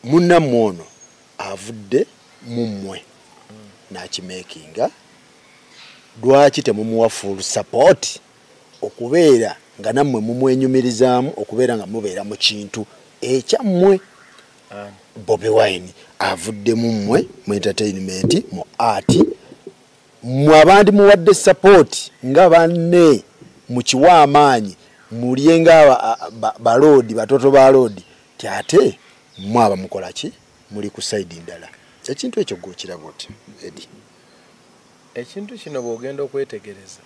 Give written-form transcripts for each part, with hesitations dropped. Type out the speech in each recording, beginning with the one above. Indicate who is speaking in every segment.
Speaker 1: munnammwe avudde mummwe n'akimeekinga lwaki temumuwa full support okubeera nga nammwe mumwenyumirizaamu okubeera nga mubeera mu kintu ekyammwe. Bobi Wine avudde mummwe mu entertainment mu art mu abandi muwadde support nga banne mu kiwa amaanyi mulyenga balodi batoto ba lodi tyate mwaba mukola ki muli ku side ndala ekintu ekyo gokiraba oti edi
Speaker 2: ekintu kino bwogenda okwetegereza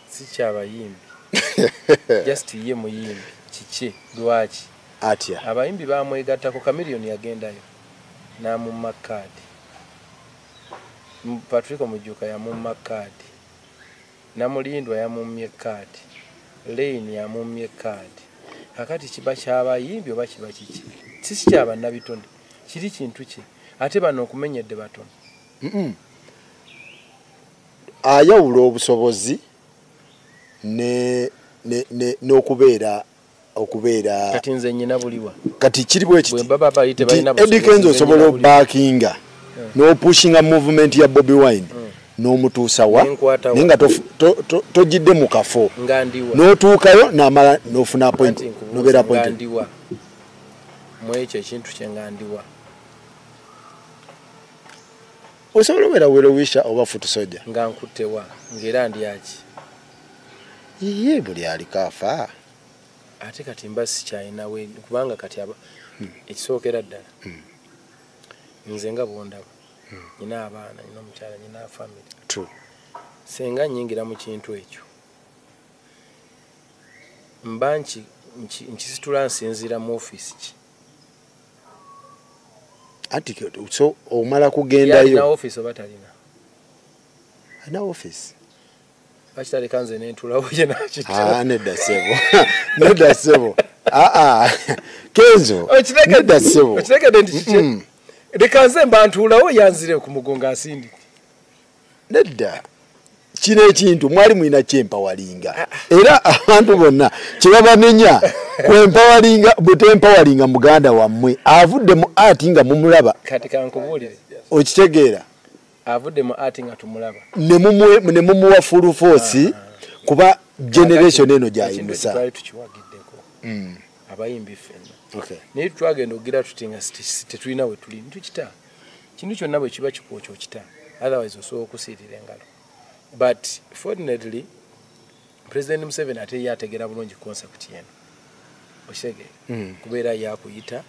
Speaker 2: si kyabayimbi just ye muyimbi kiki lwaki
Speaker 1: atya
Speaker 2: abayimbi bamwegattako Chameleone yagendayo namumma kaadi Patrick Mujuka yamumma kaadi Namulindwa yamummye kaadi Lane yamummye kaadi kakati kiba kyabayimbi oba kiba kiki si kyabannabitonde kiri kintu ki ate bano okumenyedde batono
Speaker 1: ayawula obusobozi n'okubeera
Speaker 2: kati nze nyina buliwa
Speaker 1: kati kiri bwe kiti
Speaker 2: baba bayite balina
Speaker 1: Eddie Kenzo osobola obackinga n'opushinga movement ya Bobi Wine n'omutuusa wa nenga tojidde mu kafo n'otuukayo n'amala n'ofuna appointment n'obeera appointment
Speaker 2: mu ekyo ekintu kye ngandiwa
Speaker 1: osobola obeera werowisha oba futu soja
Speaker 2: nga nkuttewa ng'era ndi aki
Speaker 1: ye buli alikaafa
Speaker 2: ate kati mba sikyalina we kubanga kati aba ekisookera ddala nze nga bwondaba nyina abaana nyina omukyala nyina family
Speaker 1: true
Speaker 2: senga nyingira mu kintu ekyo mba nkisitula nsinzira mu office ki
Speaker 1: ati so omala kugendayo
Speaker 2: na office oba talina
Speaker 1: ana office
Speaker 2: bakitale kanze n'entulawo ye nakitala
Speaker 1: nedda sebo Kenzo nedda sebo
Speaker 2: okitegedde nti kiki lekanze mbantulawo yanzire ku mugongo asindi
Speaker 1: nedda kino ekintu mwali mwina kyempawalinga era abantu bonna kyebabanenya kwempawalinga butempawalinga muganda wammwe avudde mu art nga mumulaba
Speaker 2: kati kankubuulire
Speaker 1: okitegeera
Speaker 2: avudde mu art nga tumulaba
Speaker 1: ne mumuwa full force kuba generation eno gyayimusa
Speaker 2: twali tukiwagiddeko abayimbi ffenna naye twagenda okugira tutinga tetulina we tuli ntukita kintu kyonna bwe kiba kikwokya okita otherwise osobola okusiirira engalo but fortunately President Museveni ate yategera bulungi concept yeno okitegeera kubeera yakuyita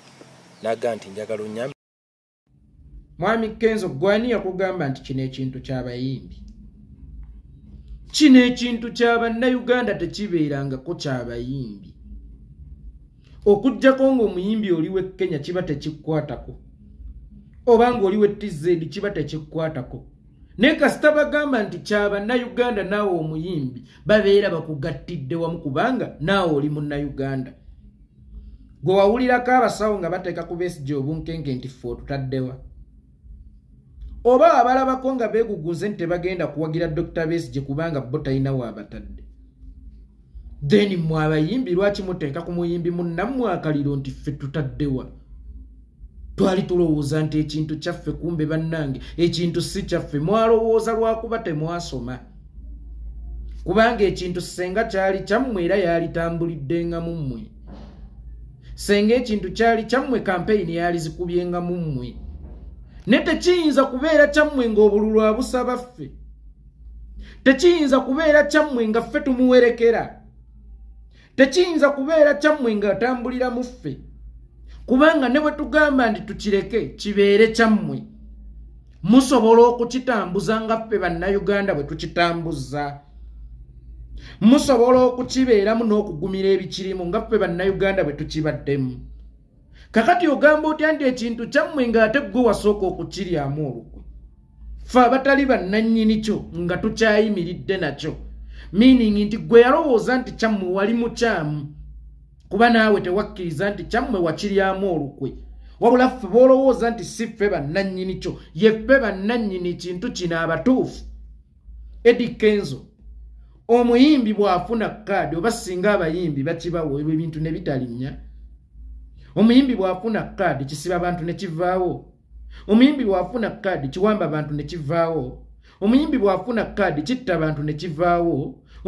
Speaker 2: naga nti njagala onyambe
Speaker 3: Mwami Kenzo gwani yakugamba nti kino ekintu ky'abayimbi kino ekintu ky'Abannayuganda tekibeerangako ky'abayimbi okujjako ng'omuyimbi oli w'e Kenya kiba tekikwatako oba ng'oli w'e TZ kiba tekikwatako naye kasita bagamba nti ky'Abannayuganda naawe omuyimbi babeera bakugattidde wamu kubanga naawe oli munnayuganda gwe wawulirako abasawo nga bateeka ku Besigye obunkenke nti ffe otutaddewa oba abalabako nga beegugunze nti tebagenda kuwagira Dr. Besigye kubanga bo talina waabatadde then mmwe abayimbi lwaki muteeka ku muyimbi munnammwe akaliro nti ffe tutaddewa twali tulowooza nti ekintu kyaffe kumbe bannange ekintu si kyaffe mwalowooza lwakuba temwasoma kubanga ekintu senga kyali kyammwe era yalitambuliddenga mu mmwe senga ekintu kyali kyammwe kampeyini yali zikubyenga mu mmwe ne tekiyinza kubeera kyammwe ng'obululu abusaba ffe tekiyinza kubeera kyammwe nga ffe tumuwerekera tekiyinza kubeera kyammwe nga atambulira mu ffe kubanga ne bwe tugamba nti tukireke kibeere kyammwe musobola okukitambuza nga ffe bannayuganda bwe tukitambuza musobola okukibeeramu n'okugumira ebikirimu nga ffe bannayuganda bwe tukibaddemu kakati ogamba otya nti ekintu kyammwe ng'ate gwe wasooka okukiryamu olukwe ffe abatali bannannyini kyo nga tukyayimiridde nakyo meaning nti gwe yalowooza nti kyammwe wali mukyamu kuba naawe tewakkiriza nti kyammwe wakiryamu olukwe wabula ffe boolowooza nti si ffe bannannyini kyo ye ffe bannannyini kintu kino abatuufu Eddie Kenzo omuyimbi bw'afuna kaadi oba singa abayimbi bakibawa ebintu ne bitalinnya omuyimbi bw'afuna kkaadi kisiba abantu ne kivaawo omuyimbi bw'afuna kkaadi kiwamba abantu ne kivaawo omuyimbi bw'afuna kkaadi kitta abantu ne kivaawo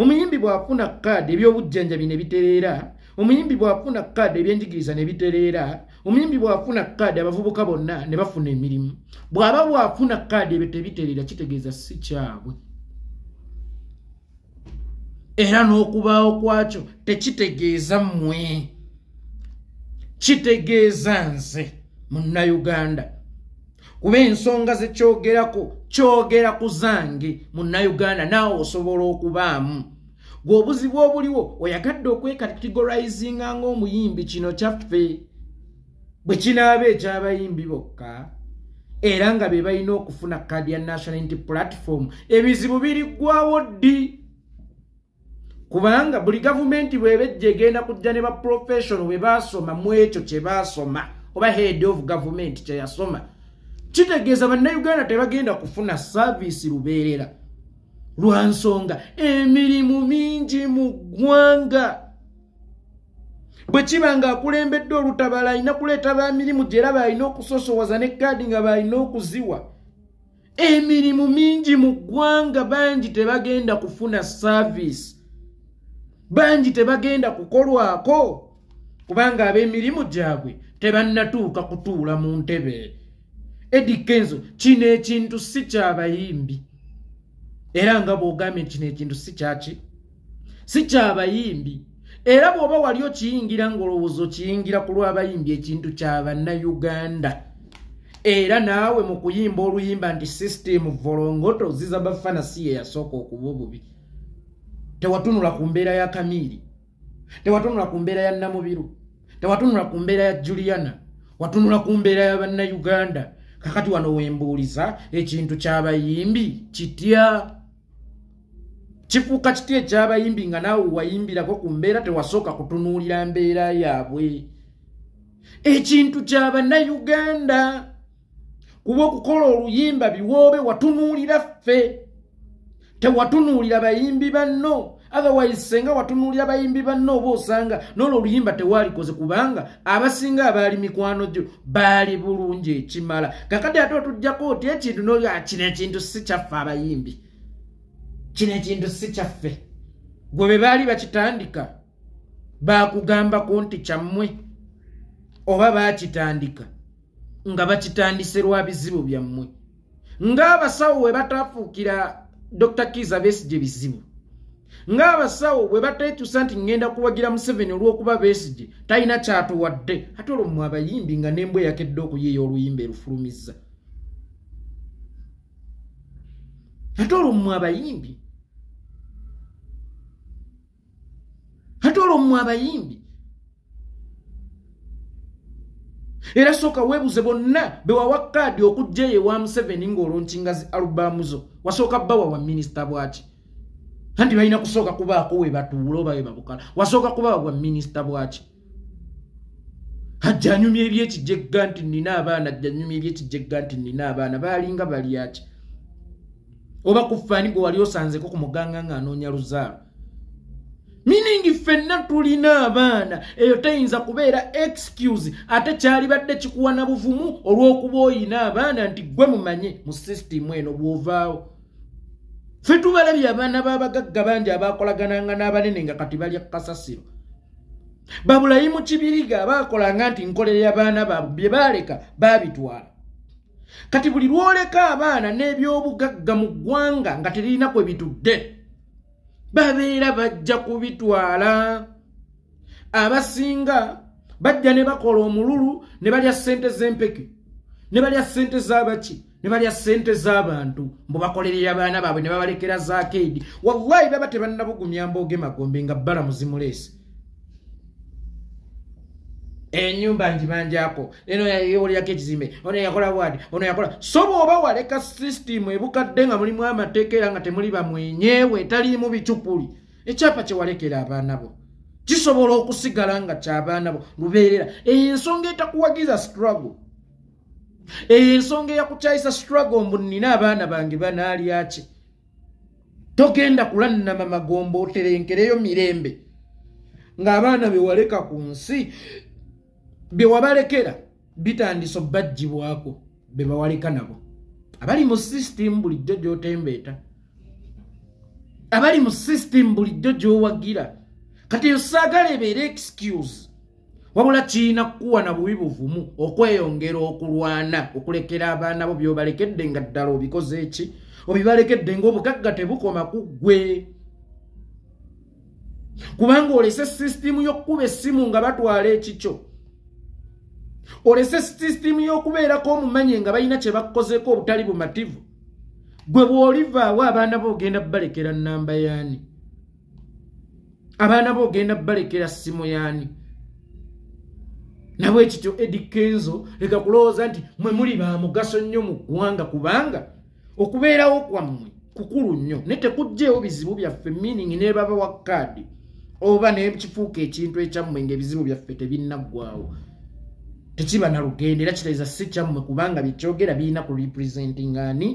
Speaker 3: omuyimbi bw'afuna kkaadi eby'obujjanjabi ne bitereera omuyimbi bw'afuna kkaadi ebyenjigiriza ne bitereera omuyimbi bw'afuna kkaadi abavubuka bonna ne bafuna emirimu bw'aba bw'afuna kkaadi ebyo tebitereera kitegeeza si kyabwe era n'okubaawo kwakyo tekitegeeza mmwe kitegeeza nze munnayuganda kuba ensonga ze kyogera ku zange munnayuganda naawe osobola okubaamu gwe obuzibu obuliwo oyagadde okwekategorizinga ng'omuyimbi kino kyaffe bwe kinaaba eky'abayimbi bokka era nga be balina okufuna kkaadi ya national unity platform ebizibu biriggwawo ddi kubanga buli gavumenti bwebejja egenda kujja ne baprofessional bwe baasoma mu ekyo kye baasoma oba head of government kye yasoma kitegeeza bannayuganda tebagenda kufuna saavisi lubeerera lwa nsonga emirimu mingi mu ggwanga bwe kiba ng'akulembedde olutabala alina kuleeta bamirimu gyera baalina okusosowaza ne kkaadi nga baalina okuziwa emirimu mingi mu ggwanga bangi tebagenda kufuna saavisi bangi tebagenda kukolwako kubanga ab'emirimu gyabwe tebannatuuka kutuula mu ntebe Eddie Kenzo kino ekintu si ky'abayimbi era nga bw'ogambye kino ekintu si kyaki si ky'abayimbi era bw'oba wali okiyingira ng'olowooza okiyingira ku lw'abayimbi ekintu ky'abannayuganda era naawe mu kuyimba oluyimba nti system volongoto ziza bafana si ye yasooka okuba obubi tewatunula ku mbeera ya Kamiri tewatunula ku mbeera ya Namubiru tewatunula ku mbeera ya Juliana watunula ku mbeera ya bannayuganda kakati wano wembuuliza ekintu ky'abayimbi kitya kifuuka kitya eky'abayimbi nga naawe wayimbirako ku mbeera tewasooka kutunuulira mbeera yaabwe ekintu ky'abannayuganda kuba okukola oluyimba biwoobe watunuulira ffe tewatunuulira bayimbi banno otherwise senga watunuulira bayimbi banno oba osanga n'olwo oluyimba tewalikoze kubanga abasinga abaali mikwano gyo baali bulungi ekimala kakati ate otujjako oti ekintu n'olya kino ekintu si kyaffe abayimbi kino ekintu si kyaffe gwe be baali bakitandika baakugambako nti kyammwe oba baakitandika nga bakitandise lwa bizibu byammwe ng'abasawo we bataafuukira Dr. Kizza Besigye bizibu ng'abasawo bwe bateekyusa nti ngenda kuwagira Museveni olw'okuba Besigye talina kyatuwadde ate olwo mmwe abayimbi nga n'embwa yakedde okuyiiya oluyimba erufulumizza ate olwo mmwe abayimbi ate olwo mmwe abayimbi era sooka weebuze bonna bewawa kkaadi okujja ewa Museveni ng'olonkingazi alubamu zo wasooka bbawa wa minisita bwaki anti balina kusooka kubaako we batuula oba we babukala wasooka kubawa bwa minisita bwaki ajja anyumya ebyekijjegga nti nina abaana ajja anyumya ebyekijjegga nti nina abaana baalinga balyaki oba kufaani gwe wali osanzeko ku muganga ng'anoonya luzaalo meaning ffenna tulina abaana eyo teyinza kubeera excuse ate kyalibadde kikuwa na buvumu olw'okuba oyina abaana nti gwe mumanye mu sisitimu eno bw'ovaawo ffe tubalabye abaana b'abagagga bangi abaakolagananga n'abanene nga kati balya kasasiro babulayi mu kibiriga baakolanga nti nkolere abaana baabwe bye baaleka baabitwala kati buli lwoleka abaana n'ebyobugagga mu ggwanga nga teririna kwe bitudde babeera bajja kubitwala abasinga bajja ne bakola omululu ne balya ssente z'empeke ne balya ssente z'abaki ne balya ssente z'abantu mbu bakolerera abaana baabwe ne babalekera zaakeedi wallahi baba tebannabugumya mbooge magombe nga bbala muzimuleesi enyumba njibanjako eno yayolyako ekizimbe ono yakola bwati ono yakola so bw'oba waleka sisitimu ebukadde nga mulimu amateeka era nga temuli bamwenyeewe etaliimu bicupuli ekyapa kye walekera abaana bo kisobola okusigala nga ky'abaana bo lubeerera eyo ensonga etakuwagiza struggle eyo ensonga eyakukyayisa struggle mbu nina abaana bange banaalya ki togenda kulannama magombo oterenkereyo mirembe ng'abaana be waleka ku nsi be wabalekera bitandiso bajjibwako be bawaleka nabo abali mu system bulijjo gy'otembeeta abali mu system bulijjo gy'owagira kati yosaagala ebeera excuse wabula kiina kuwa na bubi buvumu okweyongera okulwana okulekera abaana bo by'obalekedde nga ddala obikoze eki obibalekedde ng'obugagga tebukoma ku ggwe kubanga olese system y'okkuba essimu nga batwala ekikyo olese system y'okubeerako omumanye nga balina kye bakozeeko obutali bumativu gwe bw'olivaawo abaana bo ogenda balekera nnamba yaani abaana bo ogenda balekera ssimu yaani nabwe ekityo Eddie Kenzo leka kulowooza nti mwe muli ba mugaso nnyo mu ggwanga kubanga okubeerawo kwammwe kukulu nnyo ne tekugjeewo bizibu byaffe meaning ne baba wa kaadi oba n'ekifuuka ekintu ekyammwe ng'ebizibu byaffe tebinnaggwawo tekiba na lugendo era kitegeeza si kyammwe kubanga bikyogera birina ku representing ani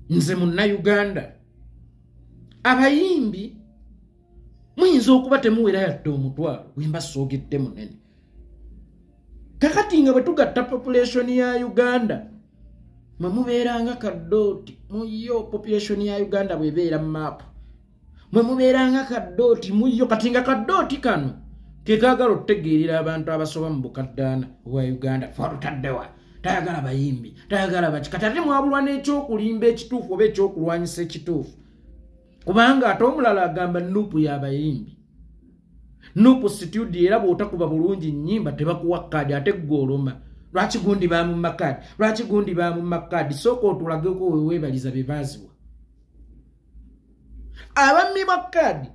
Speaker 3: nze munnayuganda abayimbi muyinza okuba temuwera yadde omutwalo wemba soogedde munene kakati nga bwe tugatta population ya Uganda mwe mubeeranga kaddooti muyo population ya Uganda bwebeera maapu mwe mubeeranga kaddooti muyo kati nga kaddooti kano ke kaagala okutegeerera abantu abasoba mu bukaddaana obwa Uganda falutaddewa tayagala bayimbi tayagala baki kati ate mwabulwa n'ekyokulimba ekituufu oba ekyokulwanyisa ekituufu kubanga ate omulala agamba nupu y'abayimbi nupu studio era bw'otakuba bulungi nnyimba tebakuwa kaadi ate gw'oloma lwaki gundi baamu makaadi lwaki gundi baamu makaadi sooka otulageko weweebaliza be baaziwa abammi bwa kaadi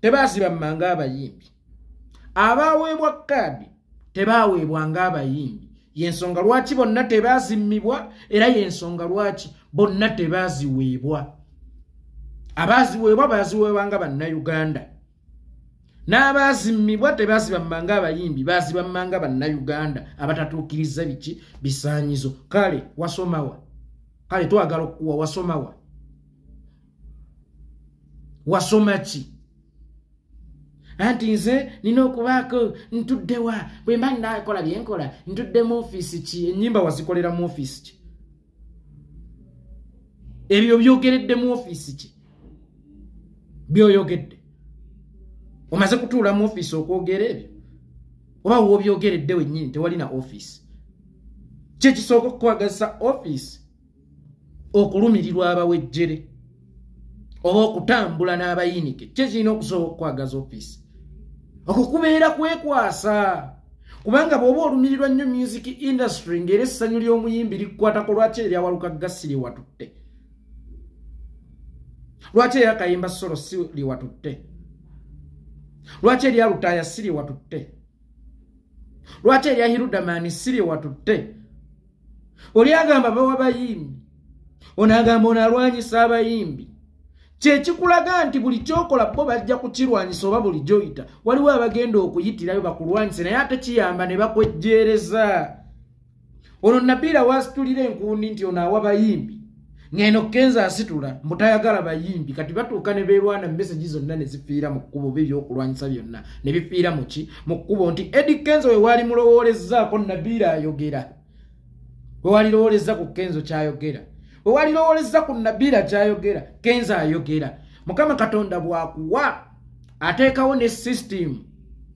Speaker 3: tebaasiba mmanga abayimbi abaweebwa kaadi tebaaweebwa ng'abayimbi yensonga lwaki bonna tebaasimmibwa era yensonga lwaki bonna tebaaziweebwa abaaziweebwa baaziweebwanga bannayuganda n'abaazimmibwa tebaasiba mmanga abayimbi baasiba mmanga bannayuganda abatatuukiriza biki bisaanyizo kale wasomawa kale twagala okuwa wasomawa wasoma ki anti nze nina okubaako ntuddewa bwe mba nnakola byenkola ntudde mu ofiisi ki ennyimba wazikolera mu ofiisi ki ebyo byogeredde mu ofiisi ki byoyogedde omaze kutuula mu ofiisi okwogera ebyo oba woobyogeredde wennyini tewali na ofiisi kyekisooka okukwagazisa ofiisi okulumirirwa abawejjere oba okutambula n'abayinike kyekirina okusobola okukwagaza ofiisi okwo kubeera kwekwasa kubanga bw'oba olumirirwa nnyo music industry ng'era essanyu ly'omuyimbi likukwatako lwaki eryawaluka gassi liwatutte lwaki eryakayimba solo si liwatutte lwaki eryalutaaya si liwatutte lwaki erya hirudamaani si liwatutte oli agamba bawa bayimbi onaagamba onalwanyisa abayimbi kyekikulaga nti buli kyokola bo bajja kukirwanyisa oba buli gyoyita waliwo abagenda okuyitirayo bakulwanyise naye ate kiyamba ne bakwejjeereza ono nabiira wasitulira enkundi nti ono awa bayimbi ng'eno Kenzo asitula mbutayagala bayimbi kati batuuka ne beerwana meseji zonna ne zifiira mu kkubo by'okulwanyisa byonna ne bifiira mu ki mu kkubo nti Eddie Kenzo we wali mulowoolezaako nabiira ayogera we walilowoleza ku Kenzo kyayogera we walilowoleza ku nabiira kyayogera Kenzo ayogera Mukama Katonda bw'akuwa ateekawo ne system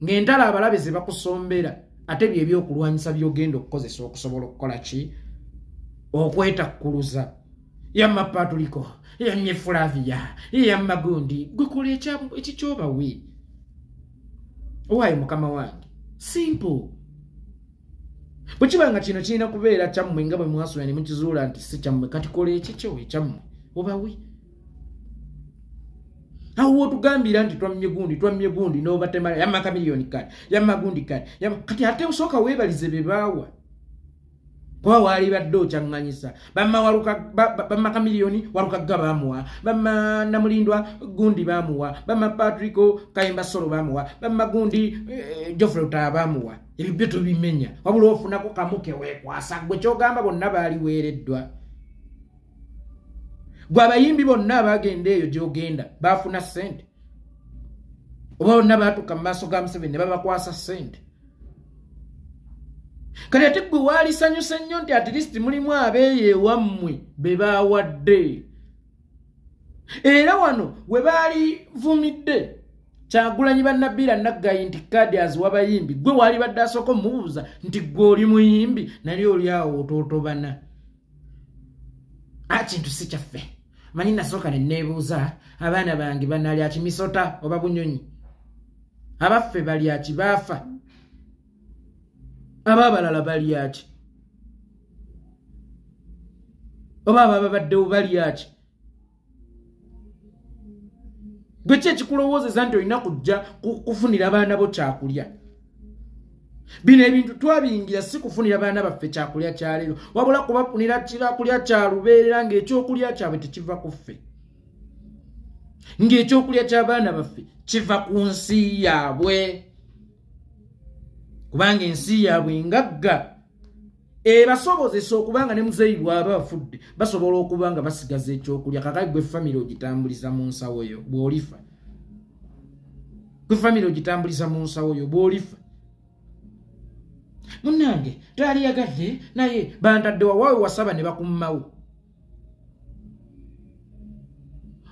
Speaker 3: ng'entala abalabe ze bakusombera ate bye by'okulwanyisa by'ogenda okukozesa okusobola okukola ki okwetakkuluza yamma Patuliko yamye Flavia yamma Gundi gwekola ekikyobawe owaayo mukama wange simple bwe kibanga kino kirina kubeera kyammwe nga bwe mwasula ne mukizuula nti si kyammwe kati kola ekikyo ekyammwe obawe awo wotugambira nti twammye gundi n'obatema yamma kamiliyoni kati yamma Gundi kati kati ate usooka weebalize be baawa kwa wali badde okyaŋŋanyisa bamma kamiliyoni walukagga baamuwa bamma Namulindwa Gundi baamuwa bamma Patrico Kayimba Solo baamuwa bamma Gundi Geoffrey Lutaya baamuwa ebyo byo tubimenya wabula ofunako kamuke weekwasa gwe kyogamba bonna baali weereddwa gwe abayimbi bonna abagenda eyo gyogenda baafuna ssente oba bonna baatuuka mu maaso ga Museveni ne babakwasa ssente kale ate gwe waalisanyusa nnyo nti at least mulimu abeeyo ewammwe be baawadde. Era wano we baali vumidde Kyagulanyi Bannabbiira Naggayi nti Kadias w'abayimbi gwe waali badde asooka omubuuza nti gwe oli muyimbi nali oli awo otootobana. Kintu si kyaffe. Manyi nasooka ne neebuuza abaana bange banaalya kimisota oba bunyonyi. Abaffe balya ki baafa. Ababalala balya ki. Oba ababaddewo balya ki. Gwe ki ekikulowoozeza nti olina kujja kufunira abaana bo kyakulya? Bino ebintu twabiyingira si kufunira abaana baffe kyakulya kya leero, wabula kubafunira kyakulya kya lubeerera ng'ekyokulya kyabwe tekiva ku ffe. Ng'ekyokulya ky'abaana baffe kiva ku nsi yaabwe. Kubanga ensi yaabwe ngagga. Basobozesa okubanga ne muzeeyi bw'aba afudde basobola okubanga basigaza ekyokulya. Kakati gwe famire ogitambuliza mu nsawo yo bw'olifa. Gwe famire ogitambuliza mu nsawo yo bw'olifa. Munnange tali yagadde naye bantadde waawe wasaba ne bakummawo.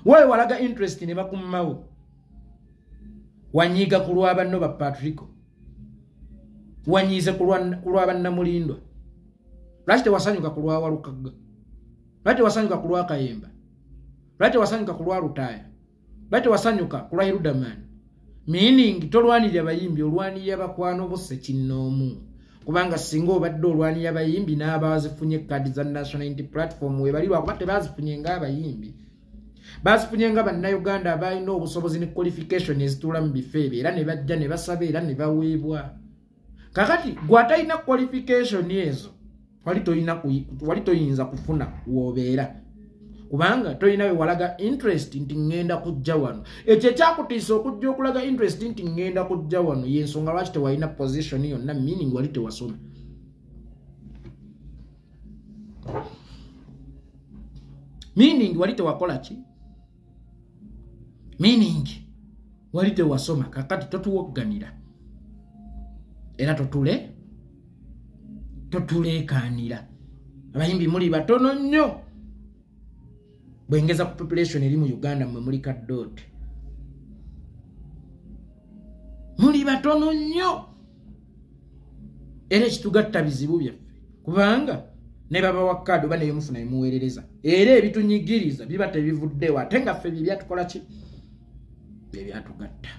Speaker 3: Waawe walaga interest ne bakummawo. Wanyiiga ku lwa banno ba Patrico. Wanyiize ku lwa bannamulindwa. Lwaki tewasanyuka ku lwa Walukagga? Lwaki tewasanyuka ku lwa Kayemba? Lwaki tewasanyuka ku lwa Lutaaya? Lwaki tewasanyuka ku lwa Hirudaman? Meaning tolwanirira abayimbi, olwanirira bakwano bo Ssekinnoomu. Kubanga singa obadde olwanirira abayimbi n'abazifunye kadi za National Unity Platform we bali lwakuba tebazifunye ng'abayimbi. Bazifunye nga bannayuganda abalina obusobozi ne qualification ezituula mu bifo ebyo era ne bajja ne basaba era ne baweebwa. Kakati gwatalina qualification ezo wali toyinza kufuna woobeera. Kubanga tolina we walaga interest nti ngenda kujja wano. Ekyo ekyakutiisa okujja okulaga interest nti ngenda kujja wano y'ensonga lwaki tewalina position yonna, meaning wali tewasoma. Meaning wali tewakola ki? Meaning wali tewasoma. Kakati totuwogganira era totuleekaanira. Abayimbi muli batono nnyo. Bwengeza ku population eri mu Uganda mwe muli kadoote. Muli batono nnyo. Era ekitugatta bizibu byaffe. Kubanga ne baba wa kado bane yomufuna emuweerereza. Era ebitunyigiriza biba tebivuddewo ate nga ffe bye byatukola ki? Bye byatugatta.